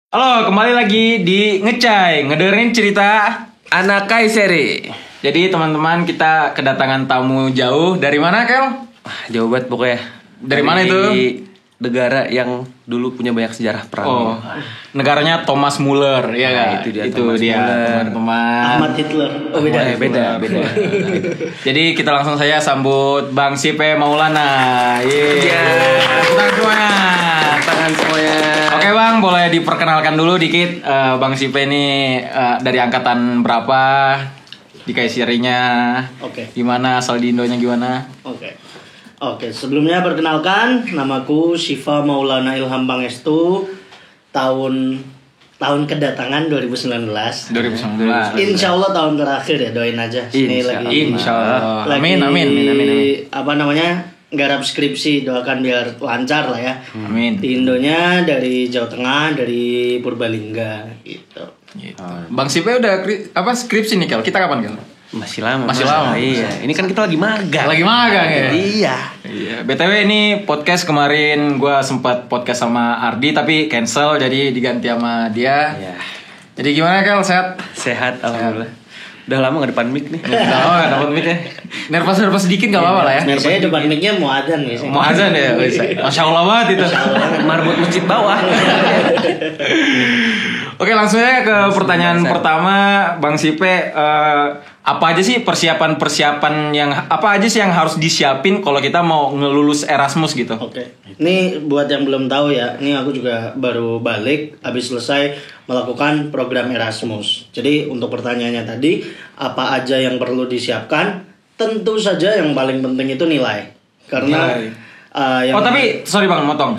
Halo, kembali lagi di Ngecai, ngedengerin cerita Anak Kaiseri. Jadi teman-teman, kita kedatangan tamu jauh. Dari mana, Kel? Jauh banget pokoknya. Dari mana itu? Negara yang dulu punya banyak sejarah perang. Oh, negaranya Thomas Muller, ya Nah, kan? itu dia, teman-teman. Ahmad Hitler. Oh beda. Beda. Jadi kita langsung saja sambut Bang Sipe Maulana. Tangan semuanya. Oke Bang, boleh diperkenalkan dulu dikit. Bang Sipe ini dari angkatan berapa? Di Kaiserinya. Oke. Gimana? Asal di Indonya gimana? Oke, sebelumnya perkenalkan, namaku Syifa Maulana Ilham Pangestu. Tahun kedatangan 2019. 2019. Insya Allah tahun terakhir ya, doain aja. Ini lagi. Insya Allah. Lagi, Amin. Apa namanya? Garap skripsi, doakan biar lancar lah ya. Amin. Di Indonya dari Jawa Tengah, dari Purbalingga gitu. Gitu. Bang Sipe udah skripsi nih Kel? Kita kapan Kel? Masih lama. Iya. Ini kan kita lagi magang. Lagi magang ya? Iya. BTW ini podcast kemarin gue sempat podcast sama Ardi tapi cancel jadi diganti sama dia. Iya. Jadi gimana Kel? Sehat? Sehat alhamdulillah. Udah lama gak depan mic nih. Udah lama gak dapet mic ya? Nervous sedikit gak apa-apa lah ya? Saya depan mic-nya mau adzan nih. Mau azan ya? Masya Allah banget itu. Marbot masjid bawah. Oke langsung aja ke pertanyaan pertama Bang Sipe. Apa aja sih persiapan yang harus disiapin kalau kita mau ngelulus Erasmus gitu? Oke. Ini buat yang belum tahu ya, ini aku juga baru balik habis selesai melakukan program Erasmus. Jadi untuk pertanyaannya tadi, apa aja yang perlu disiapkan? Tentu saja yang paling penting itu nilai. Karena tapi sorry Bang, motong.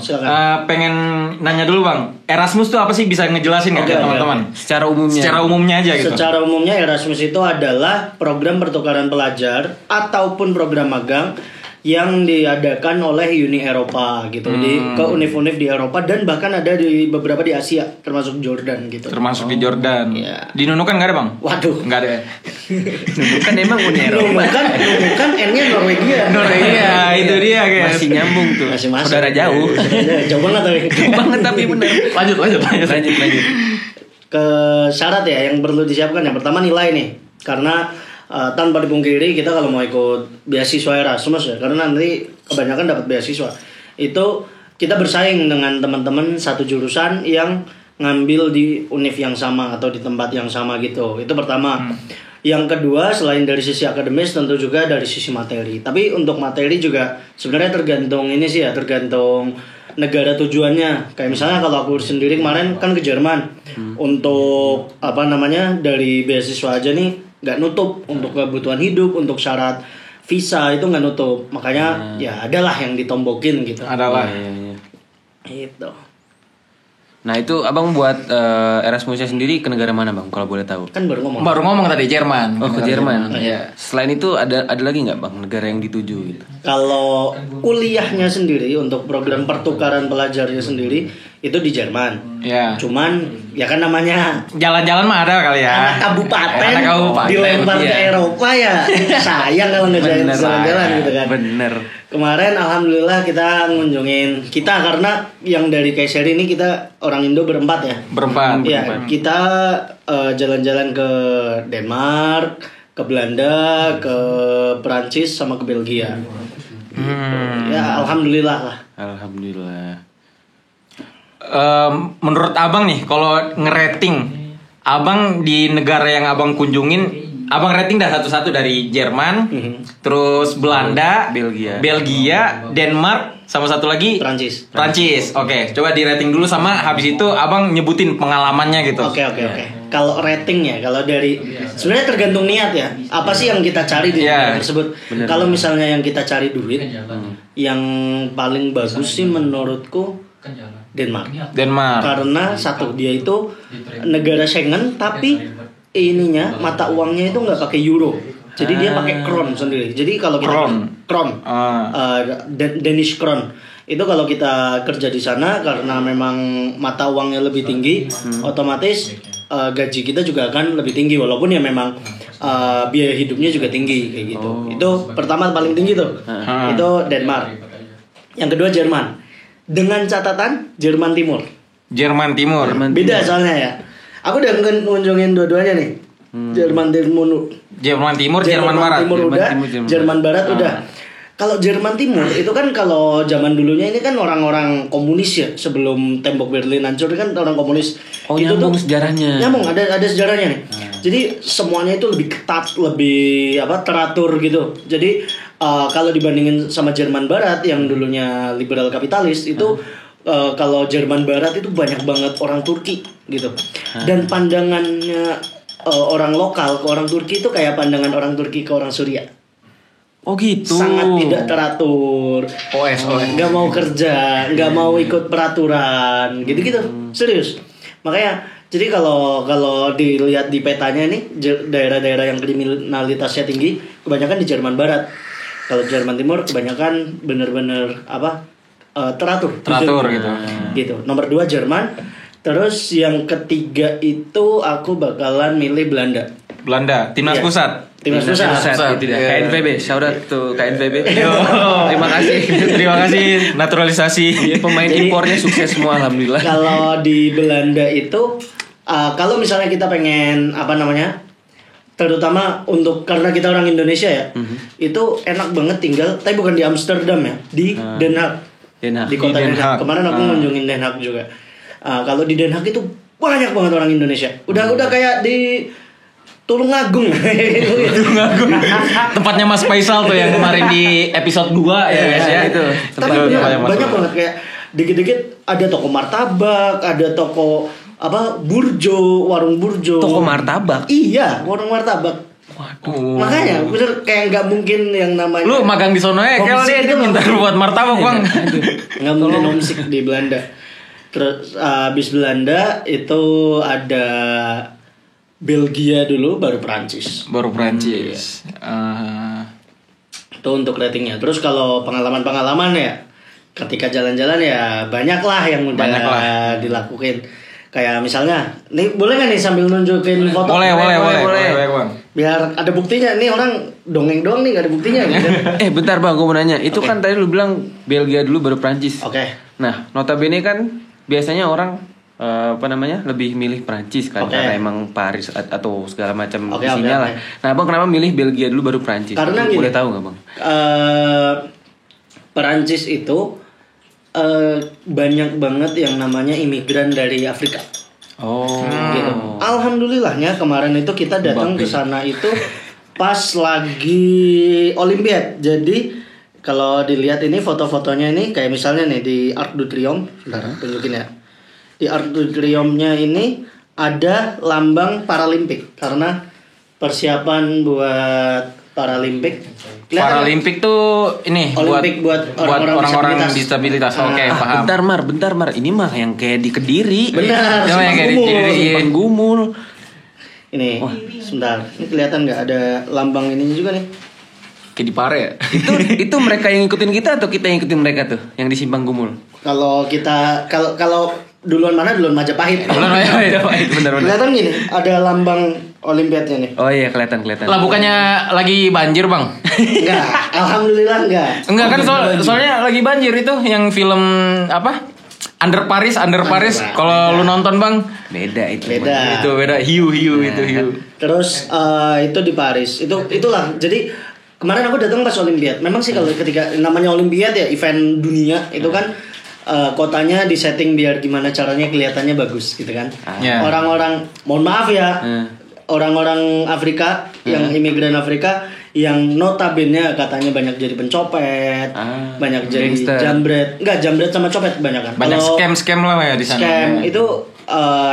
Pengen nanya dulu Bang, Erasmus tuh apa sih, bisa ngejelasin nggak ke teman-teman? Secara umumnya aja gitu. Secara umumnya Erasmus itu adalah program pertukaran pelajar ataupun program magang yang diadakan oleh Uni Eropa gitu, ke univ-univ di Eropa dan bahkan ada di beberapa di Asia termasuk Jordan gitu. Termasuk di Jordan. Iya. Di Nunukan nggak ada Bang? Waduh. Nggak ada. Nunukan emang Uni Eropa. Nunukan N-nya Norwegia. Itu dia guys. Masih nyambung tuh. Masih masuk. Saudara jauh. Jauh banget tapi. Jauh banget tapi benar. Lanjut. Ke syarat ya yang perlu disiapkan, yang pertama nilai nih. Karena tanpa dipungkiri kita kalau mau ikut beasiswa Erasmus ya, karena nanti kebanyakan dapat beasiswa itu kita bersaing dengan teman-teman satu jurusan yang ngambil di univ yang sama atau di tempat yang sama gitu. Itu pertama. Yang kedua, selain dari sisi akademis tentu juga dari sisi materi. Tapi untuk materi juga sebenarnya tergantung ini sih ya, tergantung negara tujuannya. Kayak misalnya kalau aku sendiri kemarin kan ke Jerman. Untuk dari beasiswa aja nih nggak nutup untuk kebutuhan hidup, untuk syarat visa itu nggak nutup. Makanya ya adalah yang ditombokin gitu. Adalah. Itu. Nah itu abang buat Erasmusnya sendiri ke negara mana bang? Kalau boleh tahu? Kan baru ngomong tadi Jerman. Oh ke Jerman. Iya. Selain itu ada lagi nggak bang negara yang dituju gitu? Kalau kuliahnya sendiri untuk program pertukaran pelajarnya sendiri itu di Jerman. Iya. Cuman ya kan namanya Jalan-jalan mah ada kali ya. anak kabupaten Kabupaten. dilempar ke Eropa ya sayang kalau nggak jalan-jalan gitu kan. Bener. Kemarin alhamdulillah kita ngunjungin karena yang dari Kaiseri ini kita orang Indo berempat ya. Berempat. Iya, kita jalan-jalan ke Denmark, ke Belanda, ke Perancis sama ke Belgia. Ya alhamdulillah lah. Alhamdulillah. Menurut abang nih, kalau ngerating abang di negara yang abang kunjungin, abang rating dah satu-satu dari Jerman, terus Belanda, Belgia, Denmark, sama satu lagi Prancis. Oke, coba di rating dulu sama habis itu abang nyebutin pengalamannya gitu. Oke. Kalau ratingnya, kalau dari sebenarnya tergantung niat ya. Apa sih yang kita cari di negara tersebut? Kalau misalnya yang kita cari duit, yang paling bagus sih menurutku Denmark. Karena satu, dia itu negara Schengen tapi mata uangnya itu nggak pakai euro. Jadi dia pakai kron sendiri. Jadi kalau kita Danish kron itu kalau kita kerja di sana karena memang mata uangnya lebih tinggi, otomatis gaji kita juga akan lebih tinggi walaupun ya memang biaya hidupnya juga tinggi kayak gitu. Itu pertama paling tinggi tuh. Itu Denmark. Yang kedua Jerman. Dengan catatan Jerman Timur. Jerman Timur. Beda soalnya ya. Aku udah ngunjungin dua-duanya nih. Jerman Timur, Jerman Barat. Timur udah, Jerman Barat udah. Kalau Jerman Timur itu kan kalau zaman dulunya ini kan orang-orang komunis ya, sebelum tembok Berlin hancur kan orang komunis. Oh, itu nyambung tuh sejarahnya. Nyambung, ada sejarahnya nih. Jadi semuanya itu lebih ketat, lebih teratur gitu. Jadi kalau dibandingin sama Jerman Barat yang dulunya liberal kapitalis itu kalau Jerman Barat itu banyak banget orang Turki gitu. Dan pandangannya orang lokal ke orang Turki itu kayak pandangan orang Turki ke orang Suriah. Oh gitu. Sangat tidak teratur. OS. Nggak mau kerja, nggak mau ikut peraturan, gitu-gitu. Serius. Makanya jadi kalau dilihat di petanya nih daerah-daerah yang kriminalitasnya tinggi kebanyakan di Jerman Barat. Kalau Jerman Timur kebanyakan bener-bener teratur gitu. Gitu. Nomor 2 Jerman. Terus yang ketiga itu aku bakalan milih Belanda. Timnas Iya. Pusat. Timnas Pusat. Itu dia. KNVB, shout out to KNVB. Terima kasih naturalisasi. Pemain impornya sukses semua alhamdulillah. Kalau di Belanda itu kalau misalnya kita pengen terutama karena kita orang Indonesia ya, itu enak banget tinggal, tapi bukan di Amsterdam ya, di Den Haag. Di kota Den Haag. Kemarin aku ngunjungin Den Haag juga. Kalau di Den Haag itu banyak banget orang Indonesia. Udah kayak di Tulungagung. Tempatnya Mas Faisal tuh yang kemarin di episode 2 ya guys ya. Itu. Tapi banyak banget kayak dikit-dikit ada toko martabak, ada toko warung burjo. Toko martabak. Iya, warung martabak. Waduh. Makanya bener kayak nggak mungkin yang namanya. Lu magang di sono ya, kalau dia minta buat martabak bang. Nggak mungkin homesick di Belanda. Terus abis Belanda itu ada Belgia dulu, baru Prancis. Itu untuk ratingnya. Terus kalau pengalaman ya, ketika jalan-jalan ya banyak lah yang udah dilakuin. Kayak misalnya, nih boleh nggak nih sambil nunjukin foto? Boleh bang. Biar ada buktinya. Nih orang dongeng doang nih, nggak ada buktinya. Gitu. Bentar bang, gue mau nanya. Itu kan tadi lu bilang Belgia dulu baru Prancis. Oke. Nah, notabene kan biasanya orang lebih milih Prancis kan karena emang Paris atau segala macam isinya lah. Nah, abang kenapa milih Belgia dulu baru Prancis? Karena boleh tahu nggak bang? Prancis itu banyak banget yang namanya imigran dari Afrika. Gitu. Alhamdulillahnya kemarin itu kita datang ke sana itu pas lagi Olimpiade. Jadi kalau dilihat ini foto-fotonya ini kayak misalnya nih di Arc de Triomphe, sebentar tunjukin ya. Di Arc de Triomphe-nya ini ada lambang Paralimpik karena persiapan buat Paralimpik. Paralimpik tuh ini Olimpik buat orang-orang disabilitas. Oke, paham. Bentar mar, ini mah yang kayak di Kediri. Benar, yang kayak di Kediri. Gumul. Ini, sebentar. Ini kelihatan nggak ada lambang ini juga nih? Kayak di Pare ya. Itu mereka yang ngikutin kita atau kita yang ngikutin mereka tuh yang di Simpang Gumul? Kalau duluan Majapahit. Benar. Kelihatan gini, ada lambang Olimpiadnya nih. Oh iya, kelihatan. Lah bukannya lagi banjir, Bang? Enggak, alhamdulillah enggak. Enggak kan soalnya lagi banjir itu yang film apa? Under Paris. Kalau lu nonton, Bang, beda itu. Itu beda hiu itu hiu. Terus itu di Paris. Itulah. Jadi kemarin aku datang pas Olimpiade. Memang sih kalau ketika namanya Olimpiade ya event dunia itu kan kotanya disetting biar gimana caranya kelihatannya bagus gitu kan. Orang-orang mohon maaf ya. Orang-orang Afrika yang imigran Afrika yang notabene katanya banyak jadi pencopet, banyak jadi jambret. Enggak, jambret sama copet banyak kan. Banyak scam lah ya di sana. Scam itu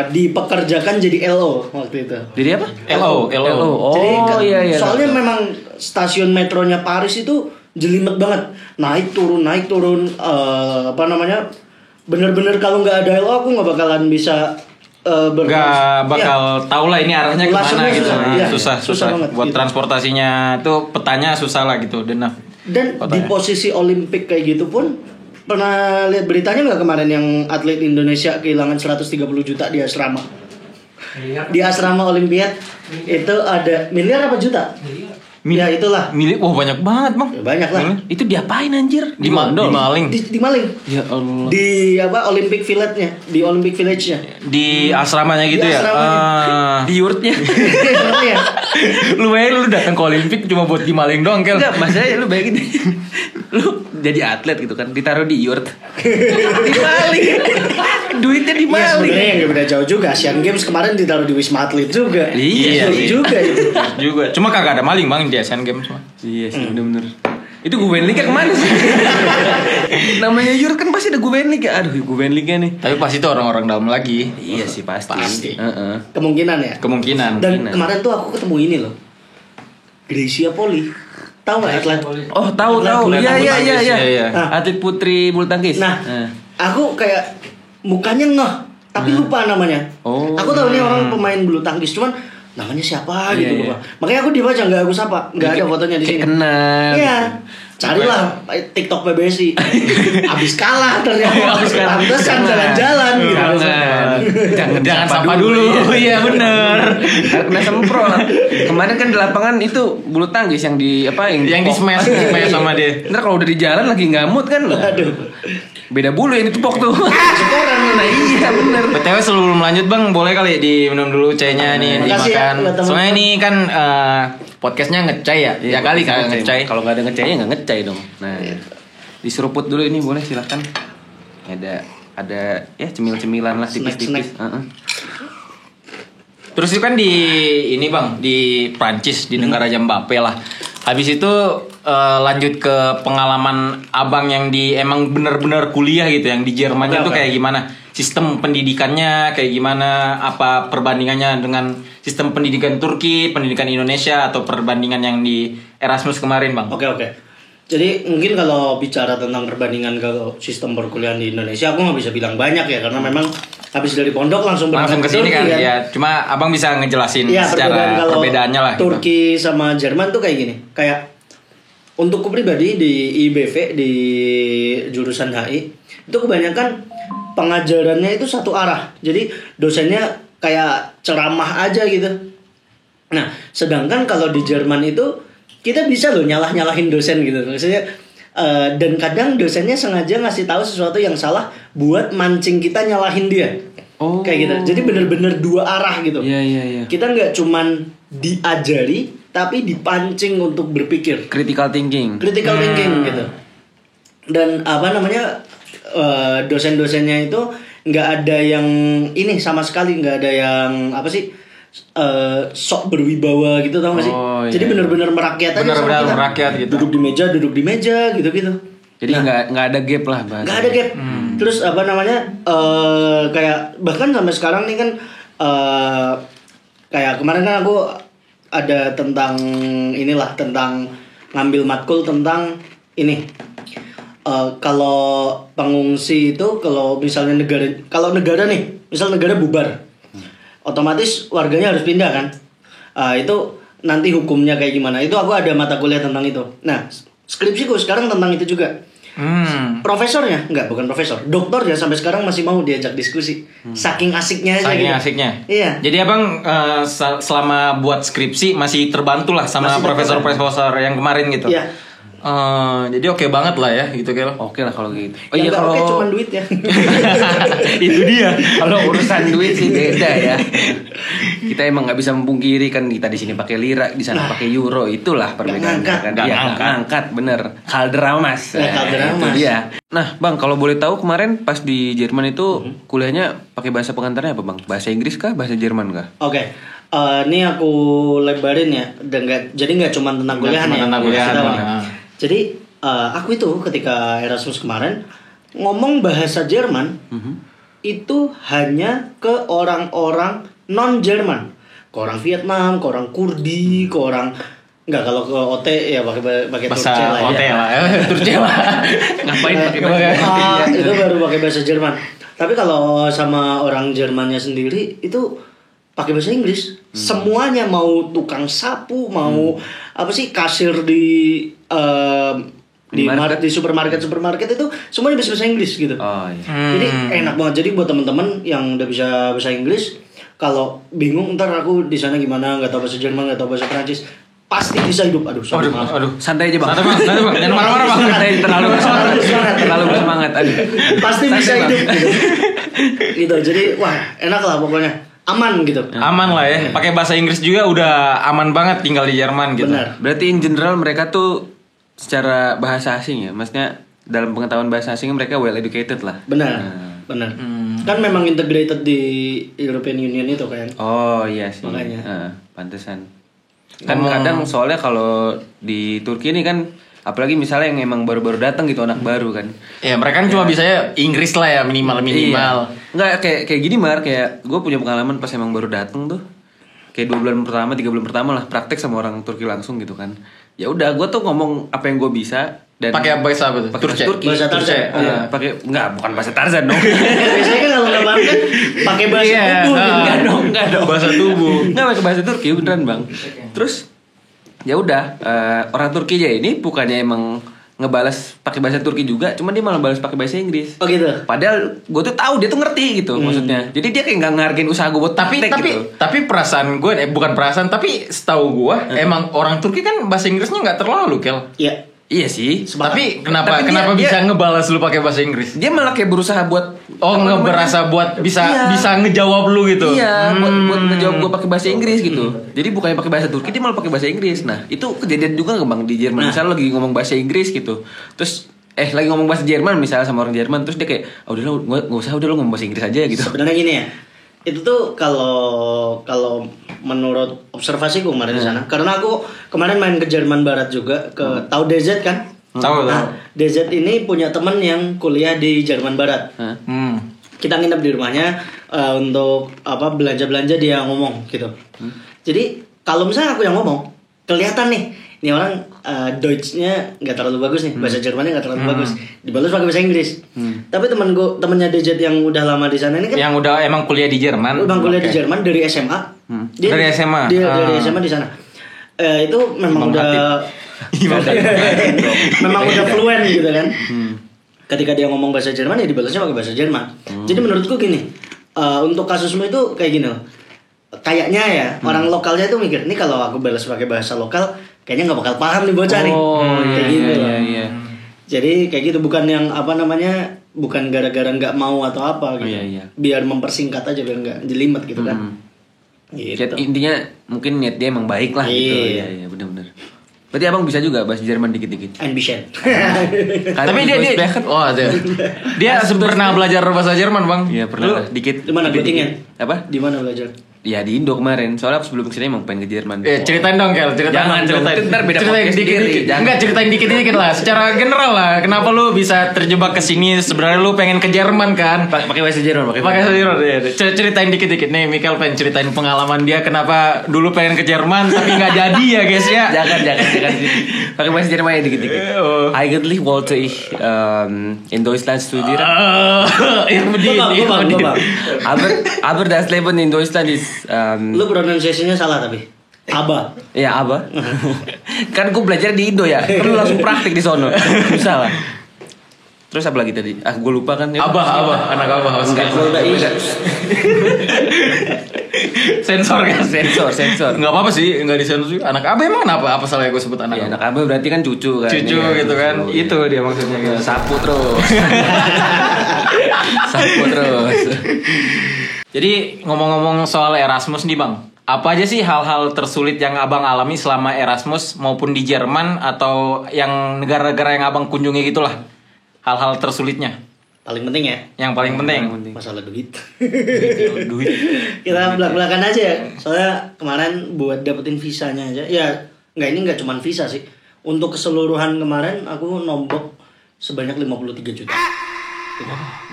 dipekerjakan jadi LO waktu itu. Jadi apa? LO. Oh, jadi iya. Soalnya memang stasiun metronya Paris itu jelimet banget. Naik turun bener-bener kalau nggak ada LO aku nggak bakalan bisa nggak bakal tahu lah ini arahnya kemana gitu. Susah banget, buat gitu. Transportasinya tuh petanya susah lah gitu. Dan di posisi Olimpik kayak gitu pun pernah lihat beritanya nggak kemarin yang atlet Indonesia kehilangan 130 juta di asrama. Di asrama Olimpiade itu ada miliar apa juta? Ya itulah. Milik, wah banyak banget bang. Ya, banyak lah. Itu diapain anjir? Di Maling. Di Maling. Ya Allah. Di apa Olympic Village-nya, di Olympic Village-nya. Di asramanya gitu Di ya. asramanya. Di yurtnya. Iya. Lu bayangin lu datang ke Olimpik cuma buat di Maling doang, Kel. Enggak, maksudnya lu bayangin deh. Lu jadi atlet gitu kan, ditaruh di yurt. Di Maling. Duitnya di Iya Maling. sebenarnya yang beda jauh juga. Asian Games kemarin ditaruh di Wisma Atlet juga. Iya, Sulit iya. juga itu. Juga. Cuma kagak ada maling bang di Asian Games mah. Iya sih, bener-bener. Itu Guben League kemana sih? Namanya yurt kan pasti ada Guben League ya. Aduh, Guben League nih. Tapi pas itu orang-orang dalam lagi. Iya sih pasti. Pasti. Heeh. Kemungkinan ya. Kemungkinan. Dan kemarin tuh aku ketemu ini loh. Gracia Poli. Tahu nggak atlet? Oh, tahu. Atlet Iya, bulu iya, tangkis, iya. iya. Atlet putri bulu tangkis. Nah, aku kayak mukanya ngeh, tapi lupa namanya. Oh. Aku tahu nih orang pemain bulu tangkis, cuman namanya siapa Iya, gitu iya. lupa. Makanya aku dibaca nggak aku sapa, nggak ada fotonya di sini. Kenal. Iya. Carilah TikTok PBSI. Abis kalah ternyata. Abis kalah. Pantesan jalan-jalan gitu. Jangan sapa dulu. Iya bener. Kena semprot. Kemarin kan di lapangan itu bulu tangkis yang di apa Yang di smash sama dia. Ntar kalau udah di jalan lagi ngamut kan. Aduh. Beda bulu yang ditepok tuh. Syukuran. Nah iya bener. BTW sebelum lanjut bang, boleh kali diminum dulu C-nya nih, Makasih ya, dimakan. buat teman-teman. Soalnya ini kan podcastnya ngecai ya. Ya kali kagak ngecai. Kalau nggak ada ngecainya nggak ngecai dong. Nah, diseruput dulu ini boleh silahkan. Ada ya cemil-cemilan lah tipis-tipis. Terus itu kan di ini bang, di Prancis, di negara Mbappe lah. Habis itu lanjut ke pengalaman abang yang di emang bener-bener kuliah gitu, yang di Jermannya tuh kayak gimana? Sistem pendidikannya kayak gimana? Apa perbandingannya dengan sistem pendidikan Turki, pendidikan Indonesia, atau perbandingan yang di Erasmus kemarin bang? Oke. Jadi mungkin kalau bicara tentang perbandingan ke sistem perkuliahan di Indonesia, aku nggak bisa bilang banyak ya, karena memang habis dari pondok langsung ke sini kan? Turki, Ya, cuma abang bisa ngejelasin ya, secara perbedaannya lah. Turki sama Jerman tuh kayak gini. Kayak untukku pribadi di IBV di jurusan HI itu kebanyakan pengajarannya itu satu arah. Jadi dosennya kayak ceramah aja gitu. Nah, sedangkan kalau di Jerman itu kita bisa loh nyalahin dosen gitu. Maksudnya dan kadang dosennya sengaja ngasih tahu sesuatu yang salah buat mancing kita nyalahin dia. Oh. Kayak gitu. Jadi bener-bener dua arah gitu. Iya. Kita nggak cuman diajari, tapi dipancing untuk berpikir. Critical thinking. Critical thinking gitu. Dan apa namanya dosen-dosennya itu nggak ada yang ini sama sekali, nggak ada yang apa sih sok berwibawa gitu, tau gak sih? Oh, Jadi iya. bener-bener merakyat aja sama Bener-bener kita. merakyat gitu. Duduk di meja gitu. Jadi nggak ada gap lah bahasa. Nggak ada gap. Terus apa namanya kayak bahkan sampai sekarang nih kan kayak kemarin kan aku ada tentang tentang ngambil matkul tentang ini. Kalau pengungsi itu kalau misalnya negara nih, misal negara bubar, otomatis warganya harus pindah kan. Itu nanti hukumnya kayak gimana? Itu aku ada mata kuliah tentang itu. Nah, skripsiku sekarang tentang itu juga. Profesornya, bukan profesor, doktornya sampai sekarang masih mau diajak diskusi. Saking asiknya aja. Saking gitu. asiknya. Iya. Jadi abang selama buat skripsi masih terbantu lah sama Masih profesor-profesor yang kemarin gitu. Iya. Jadi oke banget lah ya gitu Kel. Oke lah kalau gitu. Oh iya, kalau oke cuma duit ya. Itu dia. Kalau urusan duit sih beda ya. Kita emang nggak bisa memungkiri kan, kita di sini pakai lira, di sana pakai euro, itulah perbedaannya kan. Nggak ngangkat bener. Kalderamas. Itu dia. Nah, Bang, kalau boleh tahu kemarin pas di Jerman itu kuliahnya pakai bahasa pengantarnya apa, Bang? Bahasa Inggris kah, bahasa Jerman kah? Oke. Ini aku lebarin ya, dan jadi nggak cuma tentang kuliah ya. Tentang kuliah. Jadi aku itu ketika Erasmus kemarin ngomong bahasa Jerman itu hanya ke orang-orang non Jerman, ke orang Vietnam, ke orang Kurdi, ke orang nggak, kalau ke OT ya pakai Turce lah OT ya. lah. Turce lah. Ngapain pakai bahasa Itu baru pakai bahasa Jerman. Tapi kalau sama orang Jermannya sendiri itu pakai bahasa Inggris. Semuanya, mau tukang sapu, mau apa sih, kasir di di supermarket itu semuanya bisa bahasa Inggris gitu. Oh iya. Jadi enak banget. Jadi buat teman-teman yang udah bisa bahasa Inggris, kalau bingung ntar aku di sana gimana, nggak tahu bahasa Jerman, nggak tahu bahasa Prancis, pasti bisa hidup. Aduh. Santai aja bang. Santai bang. Jangan marah-marah bang. Santai, terlalu bersemangat. Aduh. Pasti bisa hidup. Gitu. Jadi wah enak lah pokoknya. Aman gitu. Aman lah ya. Pakai bahasa Inggris juga udah aman banget tinggal di Jerman gitu. Benar. Berarti in general mereka tuh secara bahasa asing ya, maksudnya dalam pengetahuan bahasa asing mereka well educated lah. Benar. Kan memang integrated di European Union itu kan. Oh iya sih. Makanya. Pantesan. Kan kadang soalnya kalau di Turki ini kan apalagi misalnya yang emang baru-baru datang gitu, anak baru kan. Ya mereka kan cuma bisanya Inggris lah ya minimal. Iya. Enggak kayak gini Mar, kayak gue punya pengalaman pas emang baru datang tuh. Kayak 2 bulan pertama, 3 bulan pertama lah praktek sama orang Turki langsung gitu kan. Ya udah gue tuh ngomong apa yang gue bisa dan pakai bahasa apa tuh? Turki. Bahasa Tarzan. Iya, pakai bukan bahasa Tarzan dong. Biasanya kan kalau nggak kan pakai bahasa tubuh. Enggak dong. Bahasa tubuh. Enggak pakai bahasa Turki beneran, Bang. Terus ya udah orang Turki aja ini bukannya emang ngebalas pakai bahasa Turki juga, cuma dia malah balas pakai bahasa Inggris. Oh gitu. Padahal gue tuh tahu dia tuh ngerti gitu maksudnya. Jadi dia kayak nggak ngehargain usaha gue buat praktek gitu. Tapi perasaan gue bukan perasaan tapi setahu gue emang orang Turki kan bahasa Inggrisnya nggak terlalu Kel. Iya sih. Tapi kenapa bisa ngebalas lu pakai bahasa Inggris? Dia malah kayak berusaha buat ngeberasa buat bisa ngejawab lu gitu. Iya, buat ngejawab gue pakai bahasa Inggris gitu. Jadi bukannya pakai bahasa Turki, dia malah pakai bahasa Inggris. Nah, itu kejadian juga nggak Bang di Jerman. Misalnya lagi ngomong bahasa Inggris gitu. Terus lagi ngomong bahasa Jerman misalnya sama orang Jerman, terus dia kayak, udah lu nggak usah, udah lu ngomong bahasa Inggris aja gitu. Sebenarnya gini ya. Itu tuh kalau menurut observasiku kemarin di sana, karena aku kemarin main ke Jerman Barat juga, tahu DZ kan? Tahu. DZ ini punya teman yang kuliah di Jerman Barat. Kita nginep di rumahnya untuk belanja dia ngomong gitu. Jadi kalau misalnya aku yang ngomong, kelihatan nih, ini orang Deutsch-nya nggak terlalu bagus nih, bahasa Jermannya nggak terlalu bagus, dibalas pakai bahasa Inggris. Tapi temennya DZ yang udah lama di sana ini kan, yang udah emang kuliah di Jerman, di Jerman dari SMA. Dari SMA. Dari SMA di sana. Itu memang udah memang udah fluent gitu kan. Ketika dia ngomong bahasa Jerman ya dibalasnya pakai bahasa Jerman. Jadi menurutku gini, untuk kasusmu itu kayak gini loh. Kayaknya ya orang lokalnya tuh mikir, nih kalau aku balas pakai bahasa lokal kayaknya nggak bakal paham nih bocah nih. Kayak gitu loh. Jadi kayak gitu, bukan yang bukan gara-gara nggak mau atau apa gitu. Biar mempersingkat aja, biar nggak jelimet gitu kan. Gitu. Intinya mungkin niat dia emang baik lah gitu. Iya benar-benar. Berarti abang bisa juga bahasa Jerman dikit-dikit. Ambition. Tapi dia pernah belajar bahasa Jerman bang. Iya pernah. Dikit. Di mana Göttingen? Apa? Di mana belajar? Ya di Indo kemarin. Soalnya aku sebelum kesini emang pengen ke Jerman. Ceritain dong Kel. Jangan ntar beda ceritain dikit. Enggak, ceritain dikit lah. Secara general lah. Kenapa lu bisa terjebak ke sini? Sebenarnya lu pengen ke Jerman kan? Pakai bahasa Jerman. Pakai bahasa Jerman. Ceritain dikit-dikit nih. Mikael pengen ceritain pengalaman dia kenapa dulu pengen ke Jerman tapi nggak jadi ya guys ya. Jangan. Pakai bahasa Jerman ya dikit-dikit. Eigentlich wollte ich in Deutschland studieren. Aber das Leben in Deutschland ist lu pronunciation-nya salah tapi Aba. Iya Aba. Kan gue belajar di Indo ya. Kan lu langsung praktik di sono. Bisa lah. Terus apa lagi tadi? Gue lupa kan. Abah, anak Abah. Enggak, beda. Sensor kan? Sensor. Enggak apa-apa sih, enggak disensor juga. Anak Abah emang kenapa? Apa salahnya gue sebut anak? Ya, anak Abah berarti kan cucu kan. Cucu ya, gitu kan. Cucu. Itu dia maksudnya kan. Sapu terus. Jadi ngomong-ngomong soal Erasmus nih bang, apa aja sih hal-hal tersulit yang abang alami selama Erasmus maupun di Jerman atau yang negara-negara yang abang kunjungi gitulah, hal-hal tersulitnya? Paling penting ya. Yang paling penting. Masalah duit. Duit. Kita belak-belakan aja ya. Soalnya kemarin buat dapetin visanya aja. Ya nggak cuma visa sih. Untuk keseluruhan kemarin aku nombok sebanyak 53 juta.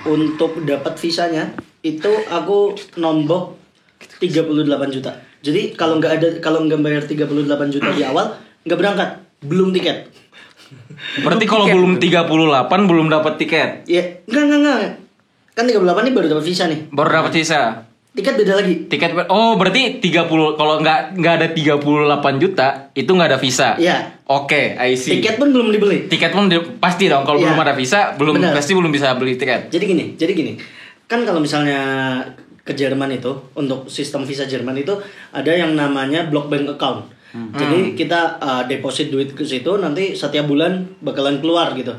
Untuk dapat visanya itu aku nombok 38 juta. Jadi kalau nggak bayar 38 juta di awal nggak berangkat, belum tiket. Berarti kalau belum 38 belum dapat tiket. Ya, enggak. Kan 38 ini baru dapat visa nih. Baru dapat visa. Tiket beda lagi. Berarti 30 kalau nggak ada 38 juta itu nggak ada visa. Iya. Oke, I see. Tiket pun belum dibeli. Tiket pun pasti dong kalau belum ada visa pasti belum bisa beli tiket. Jadi gini. Kan kalau misalnya ke Jerman itu untuk sistem visa Jerman itu ada yang namanya block bank account. Jadi kita deposit duit ke situ, nanti setiap bulan bakalan keluar gitu.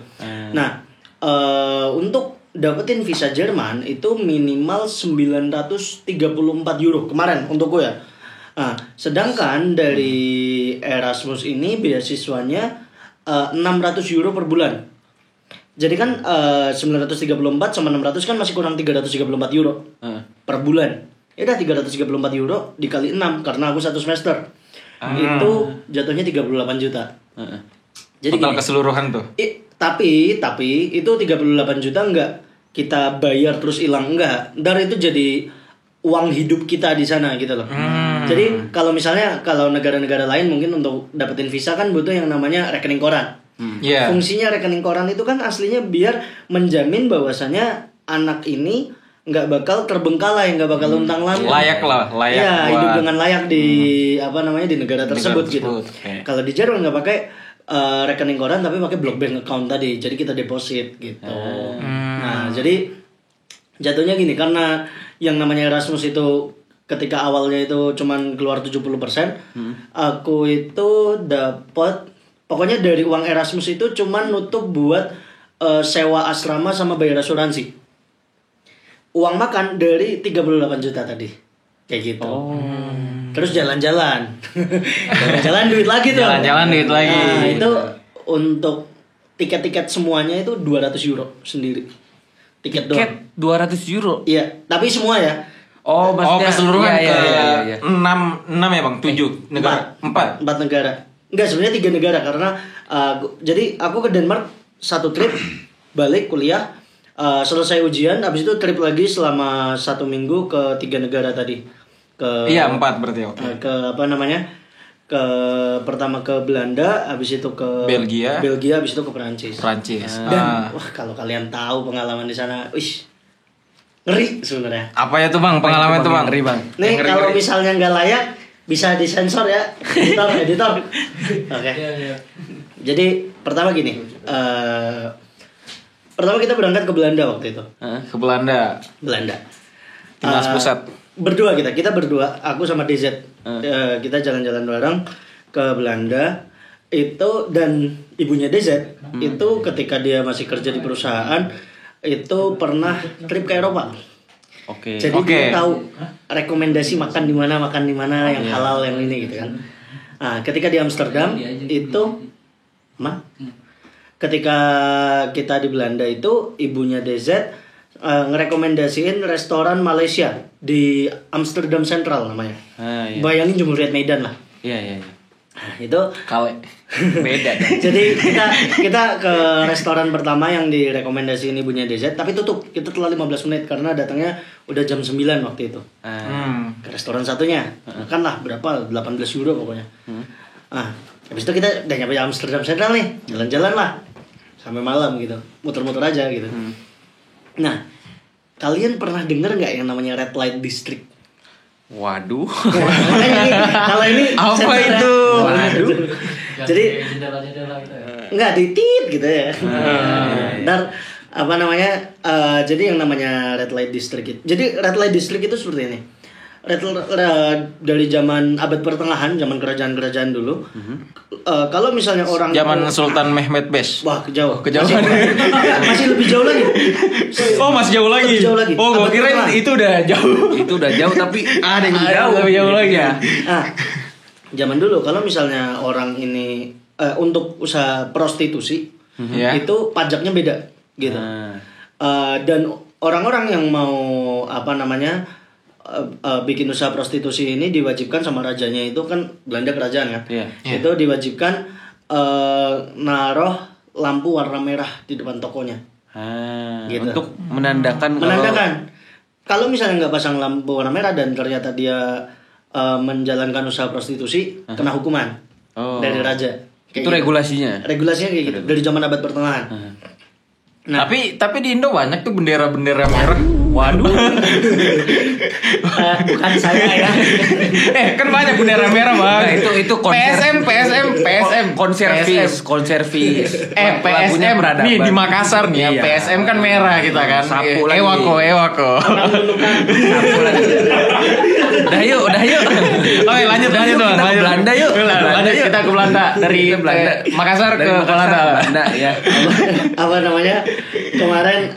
Nah, untuk dapetin visa Jerman itu minimal 934 euro kemarin untuk gue ya. Nah, sedangkan dari Erasmus ini beasiswanya 600 euro per bulan. Jadi kan 934 sama 600 kan masih kurang 334 euro per bulan. Ya udah 334 euro dikali 6 karena aku 1 semester. Itu jatuhnya 38 juta. Jadi total gini, keseluruhan tuh. tapi itu 38 juta enggak kita bayar terus hilang, enggak. Ntar itu jadi uang hidup kita di sana gitu loh. Jadi kalau misalnya kalau negara-negara lain mungkin untuk dapetin visa kan butuh yang namanya rekening koran. Iya. Fungsinya rekening koran itu kan aslinya biar menjamin bahwasannya anak ini nggak bakal terbengkalai, nggak bakal luntang lantung. Layak Ya, hidup buat- dengan layak di di negara tersebut gitu. Oke. Kalau di Jerman nggak pakai rekening koran tapi pakai block bank account tadi, jadi kita deposit gitu. Nah, jadi jatuhnya gini, karena yang namanya Erasmus itu ketika awalnya itu cuman keluar 70%, aku itu dapat pokoknya dari uang Erasmus itu cuman nutup buat sewa asrama sama bayar asuransi. Uang makan dari 38 juta tadi. Kayak gitu. Terus jalan-jalan. Jalan-jalan duit lagi tuh. Jalan-jalan duit lagi. Nah, itu untuk tiket-tiket semuanya itu 200 euro sendiri. Tiket doang. 200 euro. Iya, tapi semua ya. Oh, maksudnya keseluruhan iya, ke iya. 6 ya Bang, 7 negara. 4. 4 negara. Enggak, sebenarnya 3 negara karena jadi aku ke Denmark satu trip, balik kuliah, selesai ujian, habis itu trip lagi selama 1 minggu ke 3 negara tadi. Iya, 4 berarti. Oke. Ke apa namanya? Pertama ke Belanda, habis itu ke Belgia, habis itu ke Perancis. Dan wah, kalau kalian tahu pengalaman di sana, wih, ngeri sebenarnya. Apa ya tuh Bang pengalaman tuh Bang? Ngeri, Bang. Nih Ngeri, kalau ngeri. misalnya nggak layak bisa disensor ya, editor. Oke. Jadi pertama gini, pertama kita berangkat ke Belanda waktu itu. Ke Belanda. Timnas pusat. Berdua kita berdua, aku sama DZ. Kita jalan-jalan bareng ke Belanda itu, dan ibunya DZ itu ketika dia masih kerja di perusahaan itu pernah trip ke Eropa. Oke. Jadi dia tahu rekomendasi makan di mana yang halal yang ini gitu kan. Nah, ketika di Amsterdam itu ketika kita di Belanda itu ibunya DZ ngerekomendasiin restoran Malaysia di Amsterdam Central namanya. Iya. Bayangin Jumhuriyet Medan lah. Iya. Nah, itu Kale. Beda dong. jadi kita ke restoran pertama yang direkomendasiin ibunya DZ, tapi tutup. Kita telat 15 menit karena datangnya udah jam 9 waktu itu. Ke restoran satunya. Makan lah berapa? 18 euro pokoknya. Habis itu kita udah nyampe Amsterdam Central nih. Jalan-jalan lah sampai malam gitu. Muter-muter aja gitu. Nah, kalian pernah denger nggak yang namanya Red Light District? Waduh. Kalau ini Apa sensor ya. itu? Waduh. Jadi jendela-jendela gitu ya. nggak ditit gitu ya. Ntar apa namanya? Jadi yang namanya Red Light District itu. Jadi Red Light District itu seperti ini. Dari zaman abad pertengahan, zaman kerajaan-kerajaan dulu. Kalau misalnya orang Zaman Sultan Mehmed Bes. wah kejauhan. Masih lebih jauh lagi. Oh, masih jauh lagi. Lebih jauh lagi. Oh, gua Abad kira pertengahan. itu udah jauh. Itu udah jauh tapi ada yang Lebih jauh lagi ya. Nah, zaman dulu kalau misalnya orang ini untuk usaha prostitusi Ya. itu pajaknya beda gitu. Dan orang-orang yang mau bikin usaha prostitusi ini diwajibkan sama rajanya, itu kan Belanda kerajaan kan. Iya. Itu diwajibkan naruh lampu warna merah di depan tokonya. Gitu. Untuk menandakan Kalau misalnya nggak pasang lampu warna merah dan ternyata dia menjalankan usaha prostitusi, kena hukuman dari raja. Itu regulasinya. Regulasinya kayak gitu dari zaman abad pertengahan. Nah, Tapi di Indo banyak tuh bendera-bendera merah. Waduh. bukan saya ya. Kan banyak bendera merah, Bang. Nah, itu PSM konservis. PSM nih di Makassar nih ya. Iya. PSM kan merah kita kan. Sapu lagi. Ewako. Sapu lagi. Udah yuk. Oke, lanjut Kita ke Belanda yuk. Lanjut kita ke Belanda dari Makassar ke Belanda. Belanda ya. Apa namanya kemarin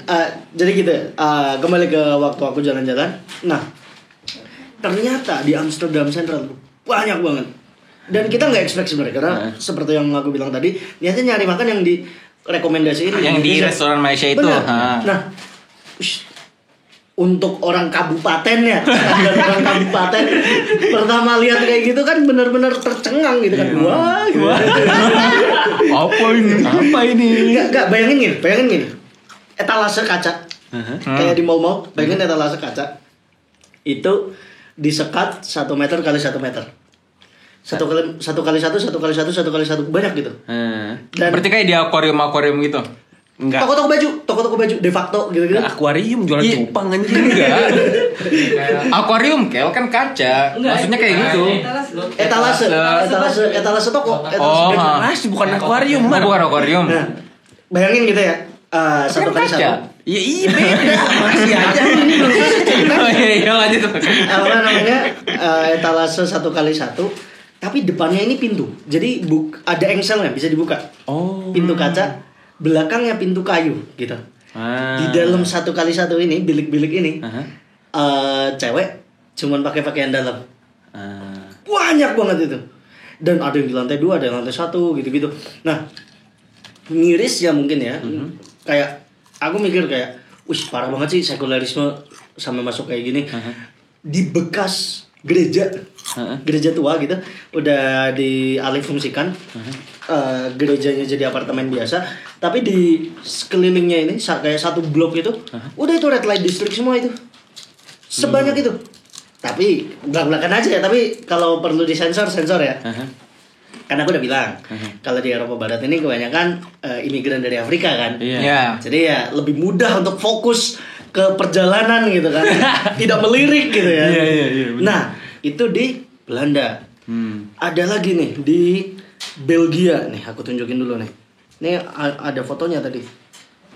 jadi gitu kembali ke waktu aku jalan-jalan. Nah ternyata di Amsterdam Central banyak banget dan kita nggak expect sebenarnya karena seperti yang aku bilang tadi niatnya nyari makan yang di rekomendasiin Yang di restoran Malaysia itu. Nah untuk orang kabupaten ya orang kabupaten pertama lihat kayak gitu kan benar-benar tercengang gitu kan. Wah. Apa ini? Nggak bayangin gini etalase kaca kayak di mall-mall, bayangin etalase kaca itu disekat 1 meter kali 1 meter, 1 kali 1 banyak gitu. Dan Berarti kayak di akuarium gitu. Enggak. toko-toko baju de facto gitu-gitu. Akuarium jualan cupang anjing enggak. Akuarium kel kan kaca. Maksudnya kayak gitu. Etalase toko. Etalase bukan akuarium, Mar. Bukan akuarium. Nah, bayangin gitu ya. 1 kali 1. Ya iya beda. Masih aja ini belum selesai. Oh iya lanjut. Apa namanya? Etalase 1 kali 1. Tapi depannya ini pintu. Jadi ada engselnya bisa dibuka. Oh. Pintu kaca, belakangnya pintu kayu gitu. Di dalam 1 kali 1 ini, bilik-bilik ini, cewek cuman pakai pakaian dalam. Banyak banget itu. Dan ada yang di lantai 2, ada yang lantai 1 gitu-gitu. Nah, miris ya mungkin ya. Kayak aku mikir kayak, wih parah banget sih sekularisme sampai masuk kayak gini. Di bekas gereja tua gitu udah dialihfungsikan, gerejanya jadi apartemen biasa, tapi di sekelilingnya ini kayak 1 blok itu udah itu red light district semua itu sebanyak itu. Tapi belak-belakan aja ya, tapi kalau perlu disensor ya. Karena aku udah bilang kalau di Eropa Barat ini kebanyakan imigran dari Afrika kan. Iya. Jadi ya lebih mudah untuk fokus ke perjalanan gitu kan. Tidak melirik gitu ya. Iya. Nah, itu di Belanda. Ada lagi nih di Belgia nih, aku tunjukin dulu nih. Ini ada fotonya tadi.